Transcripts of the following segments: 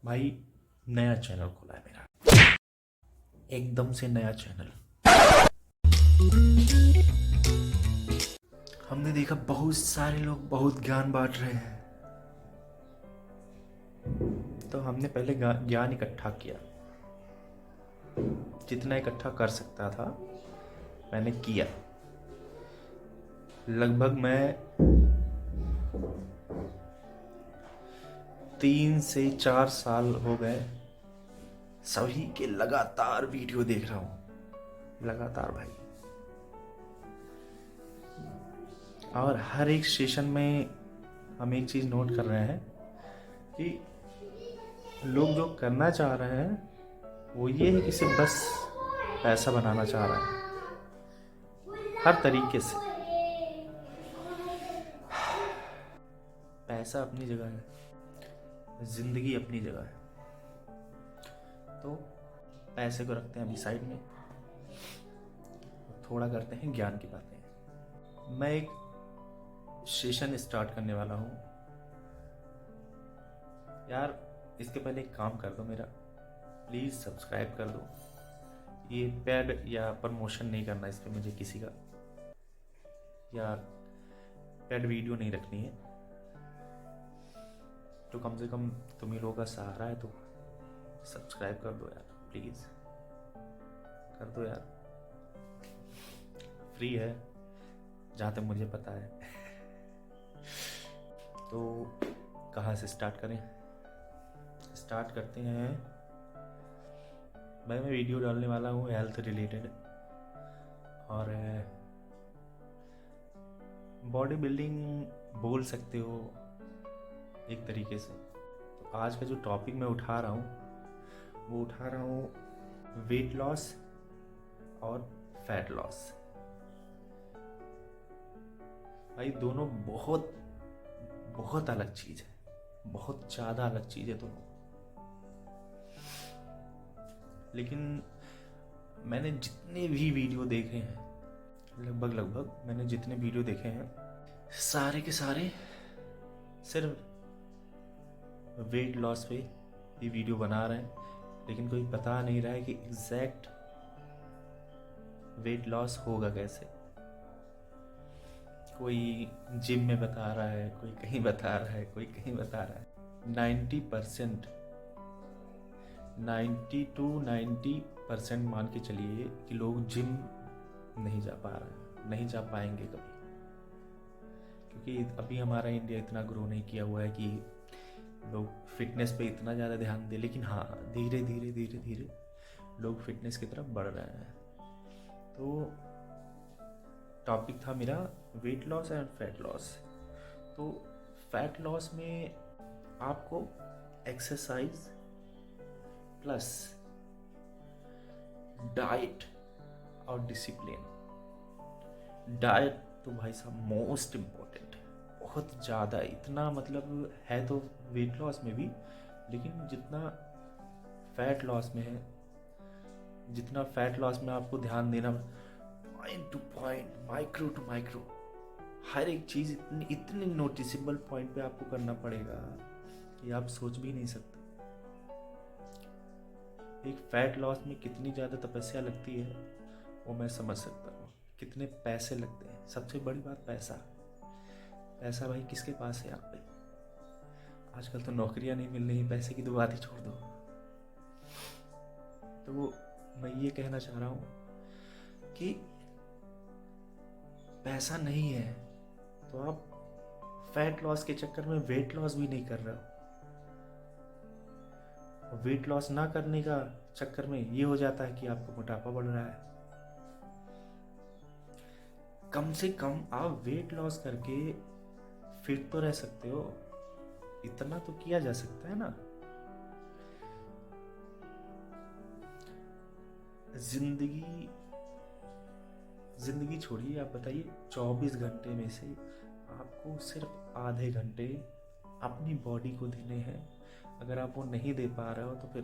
भाई नया चैनल खोला है मेरा, एकदम से नया चैनल। हमने देखा बहुत सारे लोग बहुत ज्ञान बांट रहे हैं, तो हमने पहले ज्ञान इकट्ठा किया, जितना इकट्ठा कर सकता था मैंने किया। लगभग मैं 3 से 4 साल हो गए सभी के लगातार वीडियो देख रहा हूँ, लगातार भाई। और हर एक सेशन में हम एक चीज़ नोट कर रहे हैं कि लोग जो करना चाह रहे हैं वो ये है कि सिर्फ बस पैसा बनाना चाह रहा है हर तरीके से। पैसा अपनी जगह है, जिंदगी अपनी जगह है, तो पैसे को रखते हैं अभी साइड में, थोड़ा करते हैं ज्ञान की बातें। मैं एक सेशन स्टार्ट करने वाला हूँ यार। इसके पहले एक काम कर दो मेरा, प्लीज़ सब्सक्राइब कर दो। ये पेड या प्रमोशन नहीं करना इस पर मुझे किसी का, या पेड वीडियो नहीं रखनी है, तो कम से कम तुम ही लोगों का सहारा है, तो सब्सक्राइब कर दो यार, प्लीज़ कर दो यार। फ्री है जहाँ तक मुझे पता है। तो कहाँ से स्टार्ट करें? स्टार्ट करते हैं। मैं वीडियो डालने वाला हूँ हेल्थ रिलेटेड और बॉडी बिल्डिंग बोल सकते हो एक तरीके से। तो आज का जो टॉपिक मैं उठा रहा हूँ वो उठा रहा हूँ वेट लॉस और फैट लॉस। भाई दोनों बहुत बहुत अलग चीज़ है, बहुत ज़्यादा अलग चीज़ है दोनों। लेकिन मैंने जितने भी वीडियो देखे हैं, लगभग मैंने जितने वीडियो देखे हैं सारे के सारे सिर्फ वेट लॉस पे ये वीडियो बना रहे हैं, लेकिन कोई बता नहीं रहा है कि एग्जैक्ट वेट लॉस होगा कैसे। कोई जिम में बता रहा है, कोई कहीं बता रहा है, कोई कहीं बता रहा है। 90% मान के चलिए कि लोग जिम नहीं जा पा रहे हैं, नहीं जा पाएंगे कभी, क्योंकि अभी हमारा इंडिया इतना ग्रो नहीं किया हुआ है कि लोग फिटनेस पे इतना ज़्यादा ध्यान दें। लेकिन हाँ, धीरे धीरे लोग फिटनेस की तरफ बढ़ रहे हैं। तो टॉपिक था मेरा weight loss and fat loss. तो फैट लॉस में आपको एक्सरसाइज प्लस डाइट और डिसिप्लिन। डाइट तो भाई साहब मोस्ट इम्पोर्टेंट है, बहुत ज़्यादा। इतना मतलब है तो वेट लॉस में भी, लेकिन जितना फैट लॉस में है, जितना फैट लॉस में आपको ध्यान देना point to point, micro to micro, हर एक चीज़ इतने नोटिसेबल पॉइंट पे आपको करना पड़ेगा कि आप सोच भी नहीं सकते। एक फैट लॉस में कितनी ज़्यादा तपस्या लगती है वो मैं समझ सकता हूँ। कितने पैसे लगते हैं, सबसे बड़ी बात पैसा। पैसा भाई किसके पास है यहाँ पे? आजकल तो नौकरियाँ नहीं मिल रही, पैसे की तो बात ही छोड़ दो। तो मैं ये कहना चाह रहा हूँ कि पैसा नहीं है तो आप फैट लॉस के चक्कर में वेट लॉस भी नहीं कर रहे हो। वेट लॉस ना करने का चक्कर में ये हो जाता है कि आपको मोटापा बढ़ रहा है। कम से कम आप वेट लॉस करके फिट तो रह सकते हो, इतना तो किया जा सकता है ना। जिंदगी छोड़िए, आप बताइए 24 घंटे में से आपको सिर्फ आधे घंटे अपनी बॉडी को देने हैं। अगर आप वो नहीं दे पा रहे हो तो फिर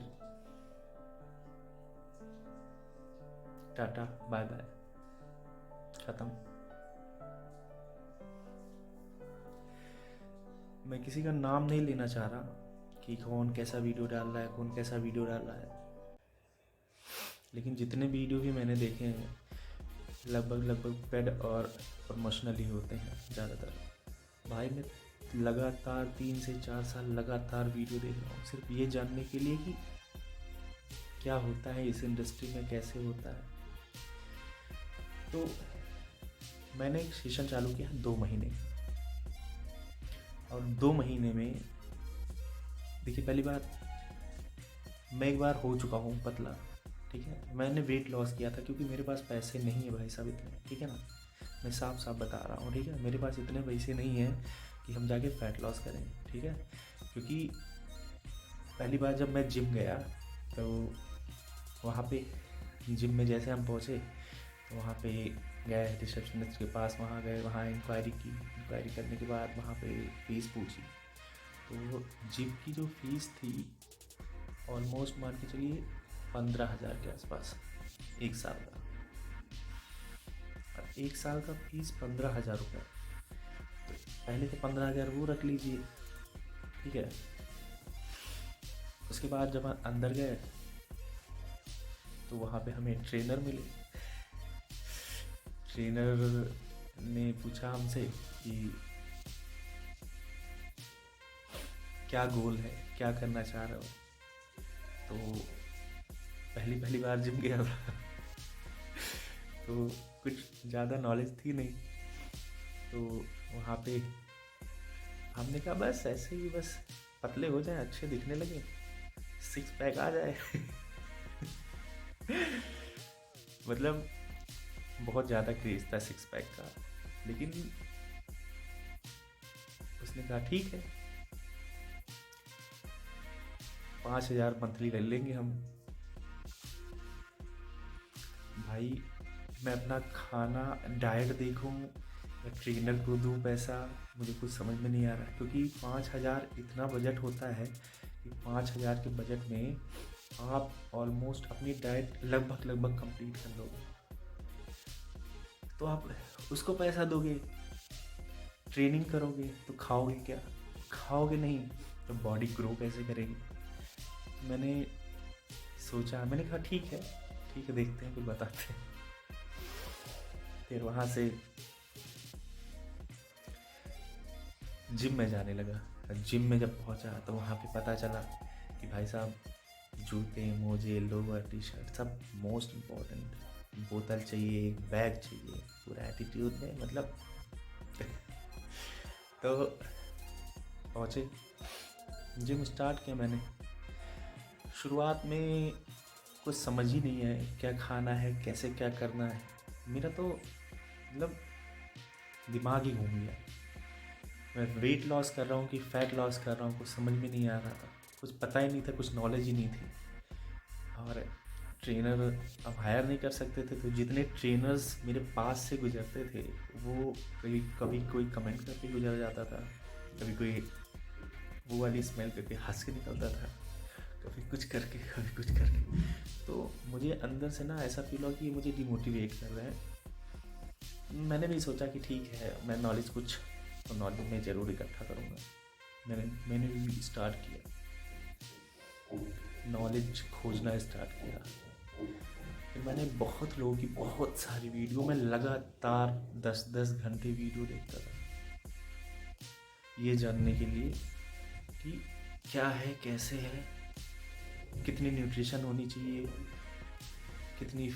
टाटा बाय बाय, खत्म। मैं किसी का नाम नहीं लेना चाह रहा, कि कौन कैसा वीडियो डाल रहा है, कौन कैसा वीडियो डाल रहा है। लेकिन जितने वीडियो भी मैंने देखे हैं लगभग पेड और प्रमोशनल ही होते हैं ज़्यादातर। भाई मैं लगातार 3 से 4 साल लगातार वीडियो देख रहा हूँ सिर्फ ये जानने के लिए कि क्या होता है इस इंडस्ट्री में, कैसे होता है। तो मैंने एक सेशन चालू किया 2 महीने और 2 महीने में देखिए, पहली बार मैं एक बार हो चुका हूँ पतला, ठीक है। मैंने वेट लॉस किया था क्योंकि मेरे पास पैसे नहीं है भाई साहब इतने, ठीक है ना। मैं साफ साफ बता रहा हूँ, ठीक है। मेरे पास इतने पैसे नहीं हैं कि हम जाके फैट लॉस करें, ठीक है। क्योंकि पहली बार जब मैं जिम गया तो वहाँ पे जिम में जैसे हम पहुँचे तो वहाँ पे गए रिसेप्शनिस्ट के पास, वहाँ गए, वहाँ इंक्वायरी की। इंक्वायरी करने के बाद वहाँ पे फ़ीस पूछी। तो जिम की जो फ़ीस थी ऑलमोस्ट मान के चलिए 15,000 के आसपास 1 साल का। और 1 साल का फीस 15,000 रुपये। तो पहले तो 15,000 वो रख लीजिए, ठीक है। उसके बाद जब अंदर गए तो वहाँ पे हमें ट्रेनर मिले। ट्रेनर ने पूछा हमसे कि क्या गोल है, क्या करना चाह रहे हो। तो पहली बार जिम गया था तो कुछ ज़्यादा नॉलेज थी नहीं। तो वहाँ पे हमने कहा बस ऐसे ही, बस पतले हो जाए, अच्छे दिखने लगे, 6 पैक आ जाए मतलब बहुत ज़्यादा क्रेज था 6 पैक का। लेकिन उसने कहा ठीक है 5,000 मंथली ले लेंगे हम। भाई मैं अपना खाना डाइट देखूं या ट्रेनर को दूं पैसा, मुझे कुछ समझ में नहीं आ रहा। क्योंकि 5,000 इतना बजट होता है कि 5,000 के बजट में आप ऑलमोस्ट अपनी डाइट लगभग कंप्लीट कर लोगे। तो आप उसको पैसा दोगे, ट्रेनिंग करोगे तो खाओगे क्या? खाओगे नहीं तो बॉडी ग्रो कैसे करेगी? मैंने सोचा, मैंने कहा ठीक है देखते हैं, कुछ बताते हैं। फिर वहाँ से जिम में जाने लगा। जिम में जब पहुँचा तो वहाँ पे पता चला कि भाई साहब जूते, मोजे, लोअर, टी शर्ट सब मोस्ट इम्पोर्टेंट, बोतल चाहिए, एक बैग चाहिए, पूरा एटीट्यूड में मतलब तो पहुँचे, जिम स्टार्ट किया मैंने। शुरुआत में कुछ समझ ही नहीं है क्या खाना है, कैसे क्या करना है। मेरा तो मतलब दिमाग ही घूम गया। मैं वेट लॉस कर रहा हूँ कि फैट लॉस कर रहा हूँ कुछ समझ में नहीं आ रहा था। कुछ पता ही नहीं था, कुछ नॉलेज ही नहीं थी। और ट्रेनर अब हायर नहीं कर सकते थे, तो जितने ट्रेनर्स मेरे पास से गुजरते थे वो कभी कोई कमेंट करके गुजर जाता था, कभी कोई वो वाली स्मेल करके हंस के निकलता था, कभी कुछ करके कभी कुछ करके। तो मुझे अंदर से ना ऐसा फील हुआ कि मुझे डिमोटिवेट कर रहे हैं। मैंने भी सोचा कि ठीक है, मैं नॉलेज कुछ तो नॉलेज में ज़रूर इकट्ठा करूँगा। मैंने भी स्टार्ट किया, नॉलेज खोजना स्टार्ट किया। फिर मैंने बहुत लोगों की बहुत सारी वीडियो में लगातार 10-10 घंटे वीडियो देखता था, ये जानने के लिए कि क्या है, कैसे है, कितनी न्यूट्रिशन होनी चाहिए, कितनी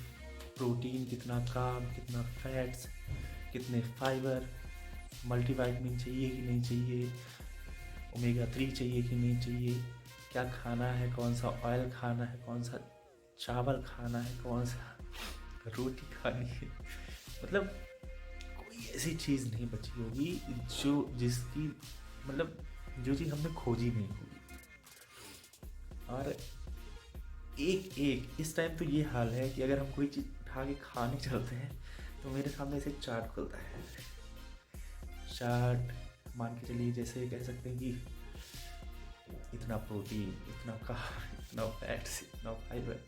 प्रोटीन, कितना कार्ब, कितना फैट्स, कितने फाइबर, मल्टीविटामिन चाहिए कि नहीं चाहिए, ओमेगा 3 चाहिए कि नहीं चाहिए, क्या खाना है, कौन सा ऑयल खाना है, कौन सा चावल खाना है, कौन सा रोटी खानी है। मतलब कोई ऐसी चीज़ नहीं बची होगी जिसकी मतलब जो चीज़ हमने खोजी नहीं होगी। और एक इस टाइम तो ये हाल है कि अगर हम कोई चीज़ उठा के खाने चलते हैं तो मेरे सामने से एक चार्ट खुलता है। चार्ट मान के चलिए, जैसे कह सकते हैं कि इतना प्रोटीन, इतना कार्ब, इतना फैट्स, इतना फाइबर,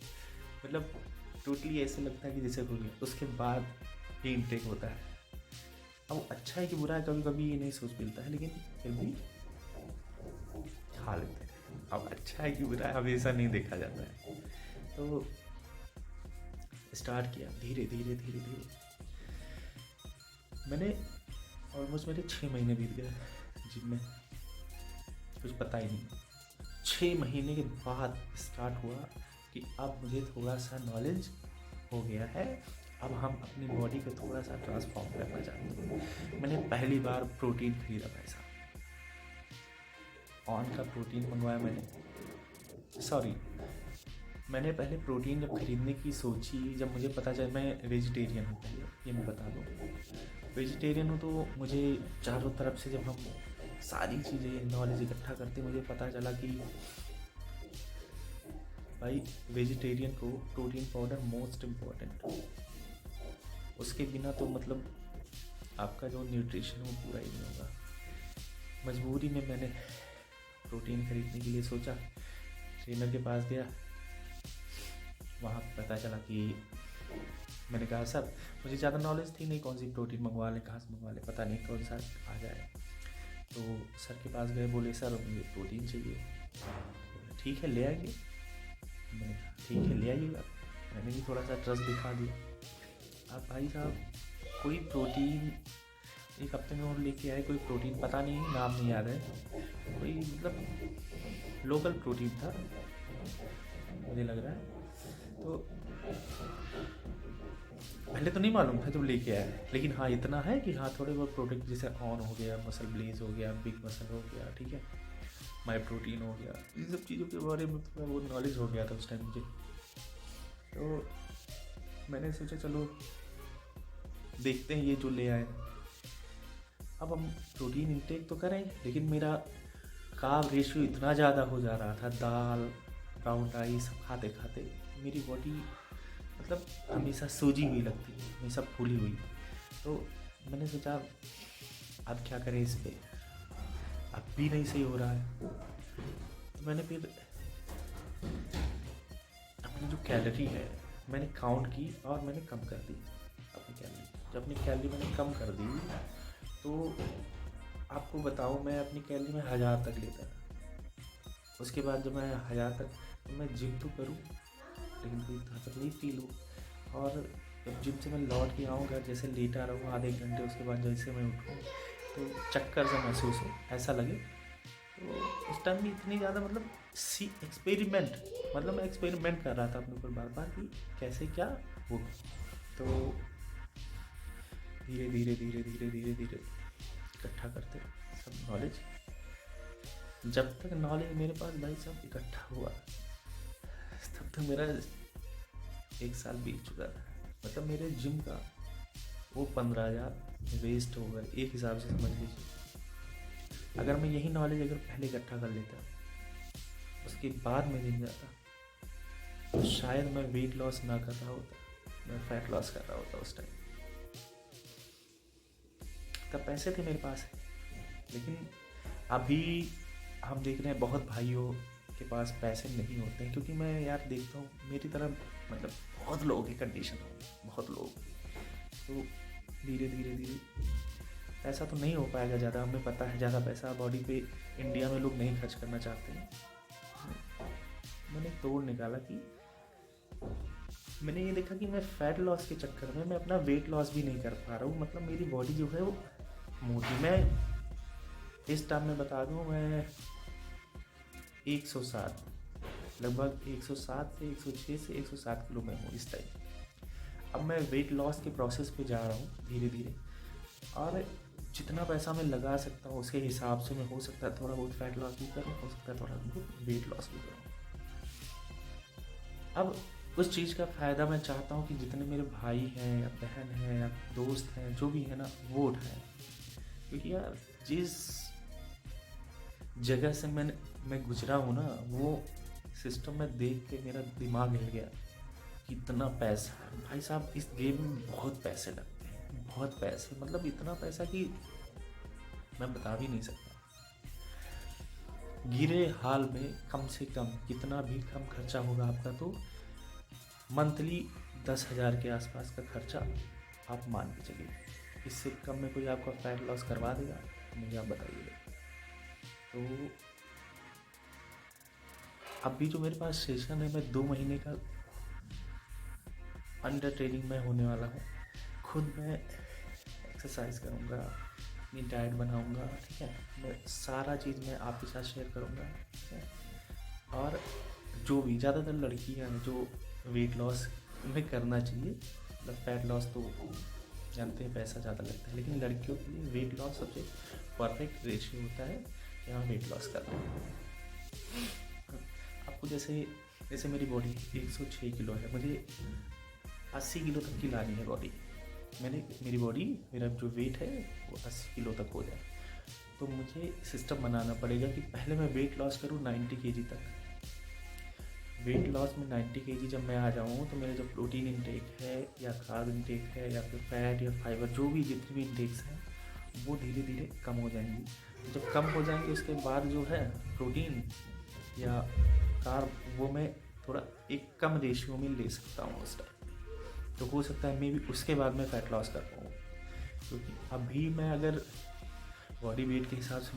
मतलब टोटली ऐसे लगता है कि जैसे हो गया। उसके बाद ही इनटेक होता है। अब अच्छा है कि बुरा है, कभी कभी ये नहीं सोच मिलता है, लेकिन फिर भी खा लेते हैं। अब अच्छा है कि बुरा है हमेशा नहीं देखा जाता है। तो स्टार्ट किया धीरे धीरे धीरे धीरे। मैंने ऑलमोस्ट मेरे 6 महीने बीत गए जिम में, कुछ पता ही नहीं। 6 महीने के बाद स्टार्ट हुआ कि अब मुझे थोड़ा सा नॉलेज हो गया है, अब हम अपनी बॉडी को थोड़ा सा ट्रांसफॉर्म करना चाहते हैं। मैंने पहली बार प्रोटीन खरीदा पैसा, ऑन का प्रोटीन मंगवाया मैंने पहले प्रोटीन जब खरीदने की सोची, जब मुझे पता चला मैं वेजिटेरियन हूँ, पहले ये मैं बता दूँ वेजिटेरियन हूँ, तो मुझे चारों तरफ से जब हम सारी चीज़ें नॉलेज इकट्ठा करते मुझे पता चला कि भाई वेजिटेरियन को प्रोटीन पाउडर मोस्ट इम्पॉर्टेंट, उसके बिना तो मतलब आपका जो न्यूट्रिशन वो पूरा ही नहीं होगा। मजबूरी में मैंने प्रोटीन खरीदने के लिए सोचा, ट्रेनर के पास गया, वहाँ पता चला कि मैंने कहा सर मुझे ज़्यादा नॉलेज थी नहीं, कौन सी प्रोटीन मंगवा लें, कहाँ से मंगवा लें, पता नहीं कौन सा आ जाए। तो सर के पास गए, बोले सर मुझे प्रोटीन चाहिए। ठीक है ले आएंगे। मैंने कहा ठीक है ले आइएगा। मैंने भी थोड़ा सा ट्रस्ट दिखा दिया। अब भाई साहब कोई प्रोटीन एक हफ्ते में और लेके आए, कोई प्रोटीन पता नहीं, नाम नहीं याद है, कोई मतलब लोकल प्रोटीन था मुझे लग रहा है। तो पहले तो नहीं मालूम था जब लेके आया, लेकिन हाँ इतना है कि हाँ थोड़े बहुत प्रोडक्ट जैसे ऑन हो गया, मसल ब्लेज हो गया, बिग मसल हो गया, ठीक है, माई प्रोटीन हो गया, इन सब चीज़ों के बारे में थोड़ा वो नॉलेज हो गया था उस टाइम मुझे। तो मैंने सोचा चलो देखते हैं ये जो ले आए। अब हम प्रोटीन इंटेक तो करें, लेकिन मेरा कार्ब रेशियो इतना ज़्यादा हो जा रहा था, दाल ब्राउन राइस खाते खाते मेरी बॉडी मतलब हमेशा सूजी हुई लगती है, हमेशा फूली हुई। तो मैंने सोचा अब क्या करें इस पे, अब भी नहीं सही हो रहा है। तो मैंने फिर अपनी जो कैलोरी है मैंने काउंट की और मैंने कम कर दी अपनी कैलोरी। जब अपनी कैलोरी मैंने कम कर दी तो आपको बताऊँ मैं अपनी कैलोरी में 1000 तक लेता था। उसके बाद जब मैं 1000 तक, तो मैं जिम तो करूँ लेकिन कोई ताकत नहीं फील हो। और जब जिम से मैं लौट के आऊँगा, जैसे लेटा रहूँ आधे घंटे, उसके बाद जैसे मैं उठूँ तो चक्कर सा महसूस हो, ऐसा लगे। तो उस टाइम में इतनी ज़्यादा मतलब मैं एक्सपेरिमेंट कर रहा था अपने ऊपर बार बार कि कैसे क्या हो। तो धीरे धीरे धीरे धीरे धीरे धीरे इकट्ठा करते सब नॉलेज, जब तक नॉलेज मेरे पास भाई साहब इकट्ठा हुआ तब तक मेरा 1 साल बीत चुका था। मतलब मेरे जिम का वो 15,000 वेस्ट हो गए एक हिसाब से समझ लीजिए। अगर मैं यही नॉलेज अगर पहले इकट्ठा कर लेता, उसके बाद मैं जिम जाता, तो शायद मैं वेट लॉस ना कर रहा होता, मैं फैट लॉस कर रहा होता उस टाइम। तब पैसे थे मेरे पास, लेकिन अभी हम देख रहे हैं बहुत भाइयों के पास पैसे नहीं होते हैं। क्योंकि मैं यार देखता हूँ मेरी तरह मतलब बहुत लोगों की कंडीशन है, बहुत लोग। तो धीरे धीरे धीरे ऐसा तो नहीं हो पाएगा ज़्यादा, हमें पता है ज़्यादा पैसा बॉडी पे इंडिया में लोग नहीं खर्च करना चाहते हैं। मैंने तोड़ निकाला कि मैंने ये देखा कि मैं फैट लॉस के चक्कर में मैं अपना वेट लॉस भी नहीं कर पा रहा हूँ। मतलब मेरी बॉडी जो है वो मोटी, मैं इस टाइम में बता दूँ मैं 107 लगभग 107 से 106 से 107 किलो में हूँ इस टाइम। अब मैं वेट लॉस के प्रोसेस पे जा रहा हूँ धीरे धीरे, और जितना पैसा मैं लगा सकता हूँ उसके हिसाब से मैं हो सकता है थोड़ा बहुत फैट लॉस भी करूँ, हो सकता है थोड़ा बहुत वेट लॉस भी करूँ। अब उस चीज़ का फ़ायदा मैं चाहता हूँ कि जितने मेरे भाई हैं या बहन हैं या दोस्त हैं जो भी है ना वो उठाएं। क्योंकि यार जिस जगह से मैं गुजरा हूँ ना, वो सिस्टम में देख के मेरा दिमाग हिल गया। कितना पैसा है भाई साहब, इस गेम में बहुत पैसे लगते हैं, बहुत पैसे, मतलब इतना पैसा कि मैं बता भी नहीं सकता। गिरे हाल में कम से कम कितना भी कम खर्चा होगा आपका, तो मंथली 10,000 के आसपास का खर्चा आप मान के चलिए। इससे कम में कोई आपका फैट लॉस करवा देगा, मुझे आप बताइएगा। तो अभी जो मेरे पास सेशन है, मैं 2 महीने का अंडर ट्रेनिंग में होने वाला हूँ। खुद मैं एक्सरसाइज करूँगा, अपनी डाइट बनाऊँगा, ठीक है। मैं सारा चीज़ मैं आपके साथ शेयर करूँगा, ठीक है। और जो भी ज़्यादातर लड़कियाँ हैं जो वेट लॉस में करना चाहिए, मतलब फैट लॉस तो जानते हैं पैसा ज़्यादा लगता है, लेकिन लड़कियों के लिए वेट लॉस सबसे परफेक्ट रेशियो होता है कि हाँ वेट लॉस करना है। आपको जैसे मेरी बॉडी 106 किलो है, मुझे 80 किलो तक की लानी है बॉडी। मेरा जो वेट है वो 80 किलो तक हो जाए, तो मुझे सिस्टम बनाना पड़ेगा कि पहले मैं वेट लॉस करूँ 90 kg तक। वेट लॉस में 90 kg जब मैं आ जाऊँ तो मेरा जो प्रोटीन इंटेक है या कार्ब इंटेक है या फिर फैट या फाइबर, जो भी जितनी भी इंटेक्स हैं वो धीरे धीरे कम हो जाएंगी। जब कम हो जाएंगे उसके बाद जो है प्रोटीन या कार्ब, वो मैं थोड़ा एक कम रेशियो में ले सकता हूँ उस टाइम। तो हो सकता है मे भी उसके बाद मैं फैट लॉस कर पाऊँ, क्योंकि अभी मैं अगर बॉडी वेट के हिसाब से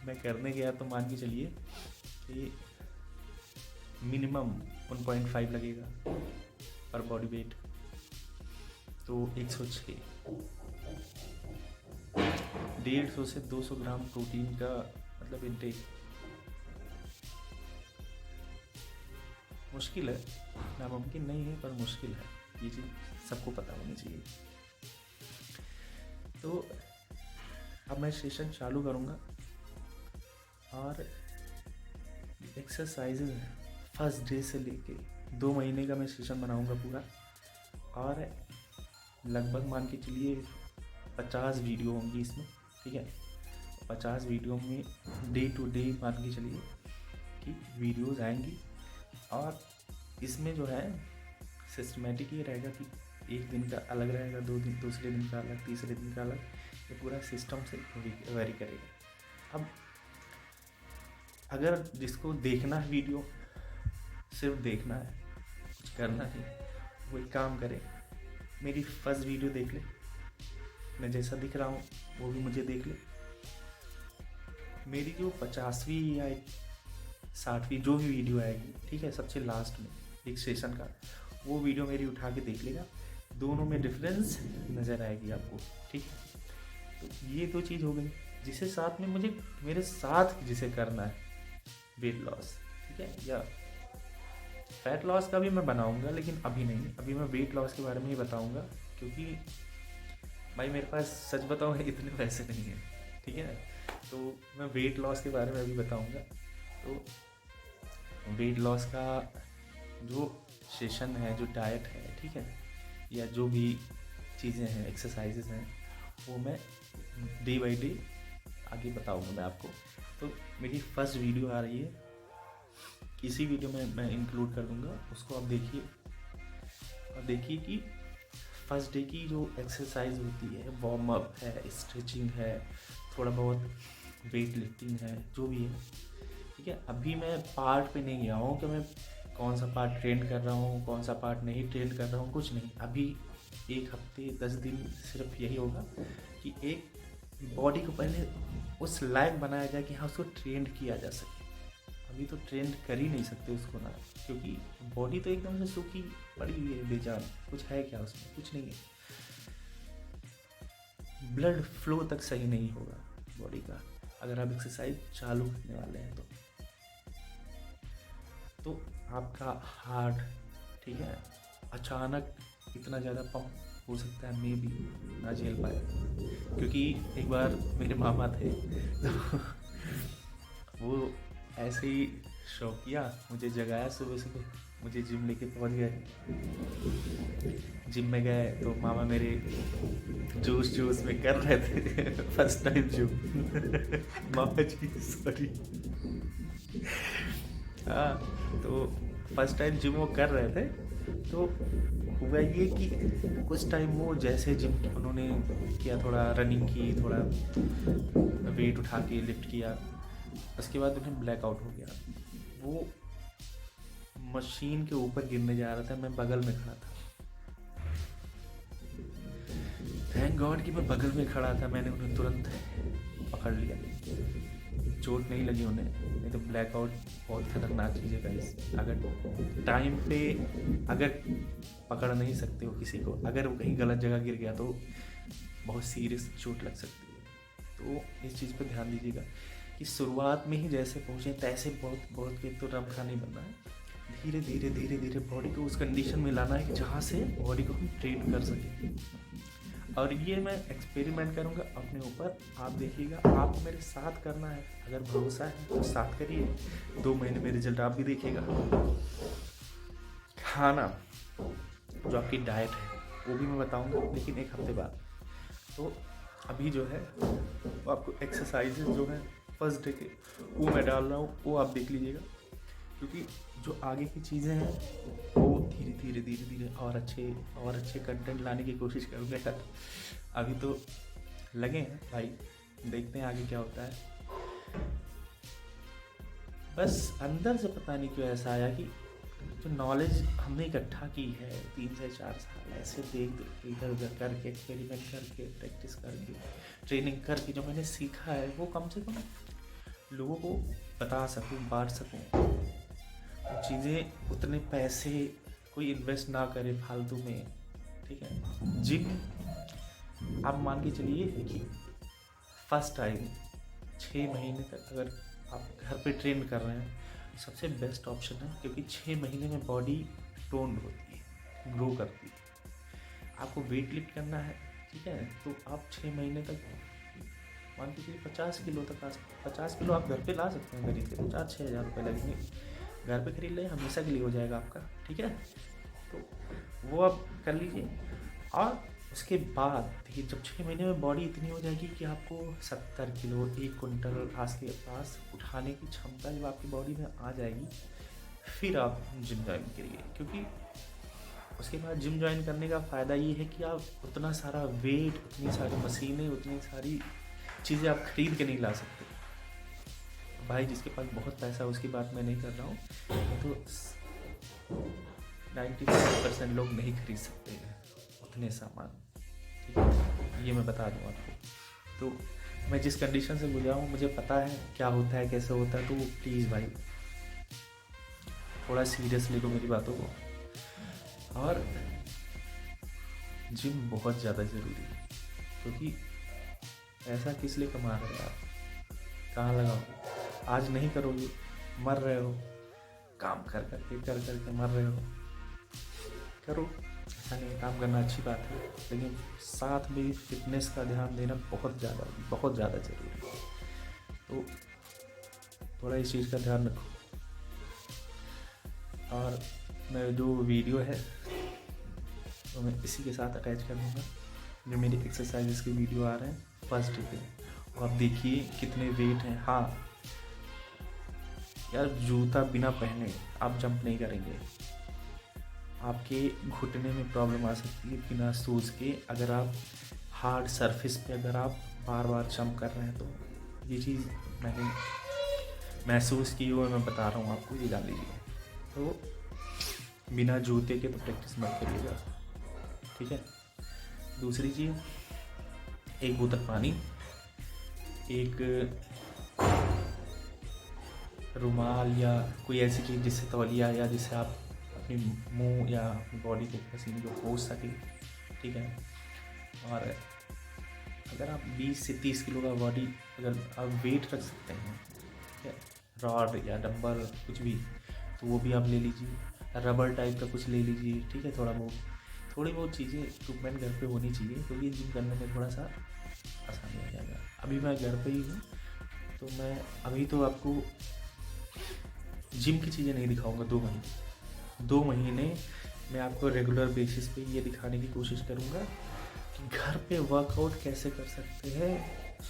मैं करने गया तो मान के चलिए कि मिनिमम 1.5 लगेगा पर बॉडी वेट, तो 106, 150 से 200 ग्राम प्रोटीन का मतलब इंटेक मुश्किल है, नामुमकिन नहीं है पर मुश्किल है, ये चीज़ सबको पता होनी चाहिए। तो अब मैं सेशन चालू करूँगा और एक्सरसाइजेज हैं फर्स्ट डे से लेके 2 महीने का मैं सेशन बनाऊँगा पूरा, और लगभग मान के चलिए 50 वीडियो होंगी इसमें, ठीक है। 50 वीडियो में डे टू डे मान के चलिए कि वीडियोज़ आएंगी, और इसमें जो है सिस्टमेटिक ये रहेगा कि एक दिन का अलग रहेगा, 2 दिन दूसरे दिन का अलग, तीसरे दिन का अलग, ये पूरा सिस्टम से वेरी करेगा। अब अगर जिसको देखना है वीडियो, सिर्फ देखना है, कुछ करना है, वो एक काम करे, मेरी फर्स्ट वीडियो देख ले, मैं जैसा दिख रहा हूँ वो भी मुझे देख ले। मेरी जो 50वीं या 60वीं जो भी वीडियो आएगी, ठीक है, सबसे लास्ट में एक सेशन का, वो वीडियो मेरी उठा के देख लेगा, दोनों में डिफरेंस नज़र आएगी आपको, ठीक है। तो ये 2 चीज़ हो गई, जिसे साथ में मुझे मेरे साथ जिसे करना है वेट लॉस, ठीक है, या फैट लॉस का भी मैं बनाऊंगा, लेकिन अभी नहीं, अभी मैं वेट लॉस के बारे में ही बताऊंगा, क्योंकि भाई मेरे पास सच बताऊँ इतने पैसे नहीं हैं, ठीक है। तो मैं वेट लॉस के बारे में अभी बताऊंगा। तो वेट लॉस का जो सेशन है, जो डाइट है, ठीक है, या जो भी चीज़ें हैं, एक्सरसाइजेस हैं, वो मैं डे बाई डे आगे बताऊंगा मैं आपको। तो मेरी फर्स्ट वीडियो आ रही है, इसी वीडियो में मैं इंक्लूड कर दूंगा, उसको आप देखिए, और देखिए कि फर्स्ट डे की जो एक्सरसाइज होती है, वार्म अप है, स्ट्रेचिंग है, थोड़ा बहुत वेट लिफ्टिंग है, जो भी है, ठीक है। अभी मैं पार्ट पे नहीं गया हूँ कि मैं कौन सा पार्ट ट्रेन कर रहा हूँ, कौन सा पार्ट नहीं ट्रेन कर रहा हूँ, कुछ नहीं। अभी 1 हफ्ते 10 दिन सिर्फ यही होगा कि एक बॉडी को पहले उस लायक बनाया जाए कि हाँ उसको ट्रेंड किया जा सके। अभी तो ट्रेंड कर ही नहीं सकते उसको ना, क्योंकि बॉडी तो एकदम से सूखी पड़ी हुई है, बेजान, कुछ है क्या उसमें, कुछ नहीं है। ब्लड फ्लो तक सही नहीं होगा बॉडी का अगर आप एक्सरसाइज चालू करने वाले हैं तो आपका हार्ट, ठीक है, अचानक इतना ज़्यादा पंप हो सकता है, मे भी ना झेल पाए। क्योंकि एक बार मेरे मामा थे तो वो ऐसे ही शौकिया मुझे जगाया सुबह सुबह, मुझे जिम लेके पहुंच गए। जिम में गए तो मामा मेरे जोश में कर रहे थे फर्स्ट टाइम जिम मामा जी सॉरी, हाँ, तो फर्स्ट टाइम जिम वो कर रहे थे। तो हुआ ये कि कुछ टाइम वो जैसे जिम उन्होंने किया, थोड़ा रनिंग की, थोड़ा वेट उठा के लिफ्ट किया, उसके बाद उन्हें ब्लैकआउट हो गया। वो मशीन के ऊपर गिरने जा रहा था, मैं बगल में खड़ा था। थैंक गॉड कि मैं बगल में खड़ा था, मैंने उन्हें तुरंत पकड़ लिया। चोट नहीं लगी उन्हें, तो ब्लैकआउट बहुत खतरनाक चीज़ है गाइस। अगर टाइम पे अगर पकड़ नहीं सकते हो किसी को, अगर वो कहीं गलत जगह गिर गया तो बहुत सीरियस चोट लग सकती है। तो इस चीज़ पे ध्यान दीजिएगा कि शुरुआत में ही जैसे पहुँचे तैसे बहुत के तो रमखा नहीं बनना है। धीरे धीरे धीरे धीरे बॉडी को उस कंडीशन में लाना है कि जहाँ से बॉडी को हम ट्रेन कर सकें। और ये मैं एक्सपेरिमेंट करूँगा अपने ऊपर, आप देखिएगा, आपको मेरे साथ करना है। अगर भरोसा है तो साथ करिए, 2 महीने में रिजल्ट आप भी देखिएगा। खाना जो आपकी डाइट है वो भी मैं बताऊँगा, लेकिन 1 हफ्ते बाद। तो अभी जो है वो आपको एक्सरसाइजेज जो है फर्स्ट डे के वो मैं डाल रहा हूँ, वो आप देख लीजिएगा। क्योंकि जो आगे की चीज़ें हैं वो धीरे धीरे और अच्छे कंटेंट लाने की कोशिश करूँगा यार। अभी तो लगे हैं भाई, देखते हैं आगे क्या होता है। बस अंदर से पता नहीं क्यों ऐसा आया कि जो नॉलेज हमने इकट्ठा की है 3 से 4 साल ऐसे देख इधर उधर करके, एक्सपेरिमेंट करके, प्रैक्टिस करके, ट्रेनिंग करके, जो मैंने सीखा है वो कम से कम लोगों को बता सकूँ, बांट सकूँ। चीज़ें उतने पैसे कोई इन्वेस्ट ना करे फालतू में, ठीक है। जिम आप मान के चलिए कि फर्स्ट टाइम 6 महीने तक अगर आप घर पे ट्रेन कर रहे हैं सबसे बेस्ट ऑप्शन है, क्योंकि 6 महीने में बॉडी टोन होती है, ग्रो करती है। आपको वेट लिफ्ट करना है, ठीक है, तो आप 6 महीने तक मान के चलिए 50 किलो तक 50 किलो आप घर पे ला सकते हैं खरीद के। 5-6 हज़ार रुपये लगेंगे, घर पे खरीद लें, हमेशा के लिए हो जाएगा आपका, ठीक है। तो वो आप कर लीजिए। और उसके बाद देखिए जब 6 महीने में बॉडी इतनी हो जाएगी कि आपको 70 किलो 1 कुंटल आस पास उठाने की क्षमता जब आपकी बॉडी में आ जाएगी, फिर आप जिम ज्वाइन करिए। क्योंकि उसके बाद जिम ज्वाइन करने का फ़ायदा ये है कि आप उतना सारा वेट, उतनी सारी मशीनें, उतनी सारी चीज़ें आप खरीद के नहीं ला सकते। भाई जिसके पास बहुत पैसा, उसकी बात मैं नहीं कर रहा हूँ, तो 95% लोग नहीं खरीद सकते हैं उतने सामान, ठीक है, ये मैं बता दूँ आपको। तो मैं जिस कंडीशन से गुजरा हूँ मुझे पता है क्या होता है, कैसे होता है। तो प्लीज़ भाई थोड़ा सीरियस ले लो मेरी बातों को। और जिम बहुत ज़्यादा ज़रूरी है, क्योंकि पैसा किस लिए कमा रहे हो आप, कहाँ लगाओगे? आज नहीं करोगे मर रहे हो, काम कर करके मर रहे हो। करो, ऐसा नहीं, काम करना अच्छी बात है, लेकिन साथ में फिटनेस का ध्यान देना बहुत ज़्यादा ज़रूरी है। तो थोड़ा इस चीज़ का ध्यान रखो। और मैं जो वीडियो है तो मैं इसी के साथ अटैच कर दूँगा, जो मेरे एक्सरसाइजेस के वीडियो आ रहे हैं फर्स्ट डे पे, और आप देखिए कितने वेट हैं। हाँ यार, जूता बिना पहने आप जंप नहीं करेंगे, आपके घुटने में प्रॉब्लम आ सकती है बिना शूज़ के। अगर आप हार्ड सरफेस पे अगर आप बार बार जंप कर रहे हैं तो ये चीज़ मैंने महसूस की हुई, मैं बता रहा हूँ आपको, ये जान लीजिए। तो बिना जूते के तो प्रैक्टिस मत करिएगा, ठीक है। दूसरी चीज़, 1 बोतल पानी, एक रुमाल या कोई ऐसी चीज़ जिससे तौलिया या जिससे आप अपने मुंह या अपनी बॉडी को, पसीने को पोंछ सकें, ठीक है। और अगर आप 20 से 30 किलो का बॉडी अगर आप वेट रख सकते हैं, ठीक है, रॉड या डंबल कुछ भी, तो वो भी आप ले लीजिए। रबर टाइप का कुछ ले लीजिए, ठीक है। थोड़ी बहुत चीज़ें इक्विपमेंट घर पे होनी चाहिए, क्योंकि जिम करने में थोड़ा सा आसानी हो जाएगा। अभी मैं घर पे ही हूँ, तो मैं अभी तो आपको जिम की चीज़ें नहीं दिखाऊंगा। 2 महीने मैं आपको रेगुलर बेसिस पे ये दिखाने की कोशिश करूँगा कि घर पे वर्कआउट कैसे कर सकते हैं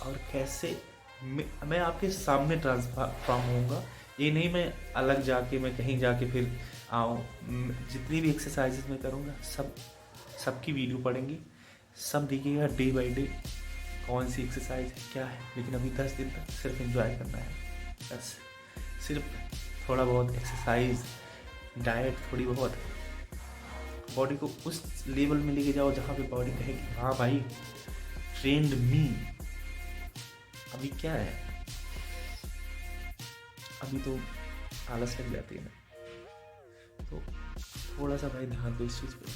और कैसे मैं आपके सामने ट्रांसफॉर्म होऊंगा। ये नहीं मैं अलग जाके, मैं कहीं जाके फिर आऊँ। जितनी भी एक्सरसाइजेज मैं करूँगा सबकी वीडियो पड़ेंगी, सब देखिएगा डे बाय डे कौन सी एक्सरसाइज है क्या है। लेकिन अभी 10 दिन तक सिर्फ एंजॉय करना है, बस सिर्फ थोड़ा बहुत एक्सरसाइज, डाइट, थोड़ी बहुत बॉडी को उस लेवल में लेके जाओ जहाँ पे बॉडी कहेगी हाँ भाई ट्रेंड मी। अभी क्या है, अभी तो आलस लग जाती है ना, तो थोड़ा सा भाई ध्यान दो इस चीज़ पे।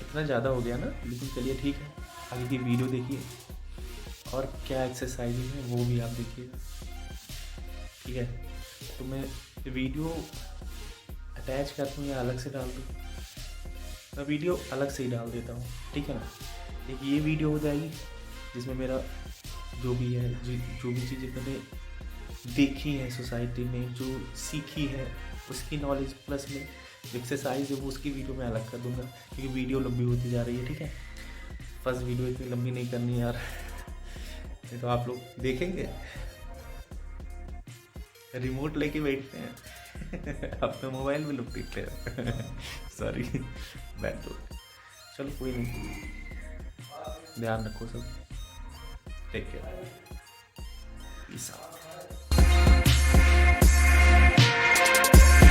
इतना ज़्यादा हो गया ना, लेकिन चलिए ठीक है, आगे की वीडियो देखिए और क्या एक्सरसाइज है वो भी आप देखिएगा, ठीक है। तो मैं वीडियो अटैच करता हूँ या अलग से डाल दूँ? मैं वीडियो अलग से ही डाल देता हूँ, ठीक है ना। एक ये वीडियो हो जाएगी जिसमें मेरा जो भी है, जो भी चीज़ें मैंने देखी है सोसाइटी में, जो सीखी है उसकी नॉलेज, प्लस में एक्सरसाइज है वो उसकी वीडियो मैं अलग कर दूंगा, क्योंकि वीडियो लंबी होती जा रही है, ठीक है। फर्स्ट वीडियो इतनी लंबी नहीं करनी यार, नहीं तो आप लोग देखेंगे रिमोट लेके बैठते हैं अपने मोबाइल में लोग देखते हैं सॉरी बैड तो, चलो कोई नहीं, ध्यान रखो सब, टेक केयर, पीस आउट।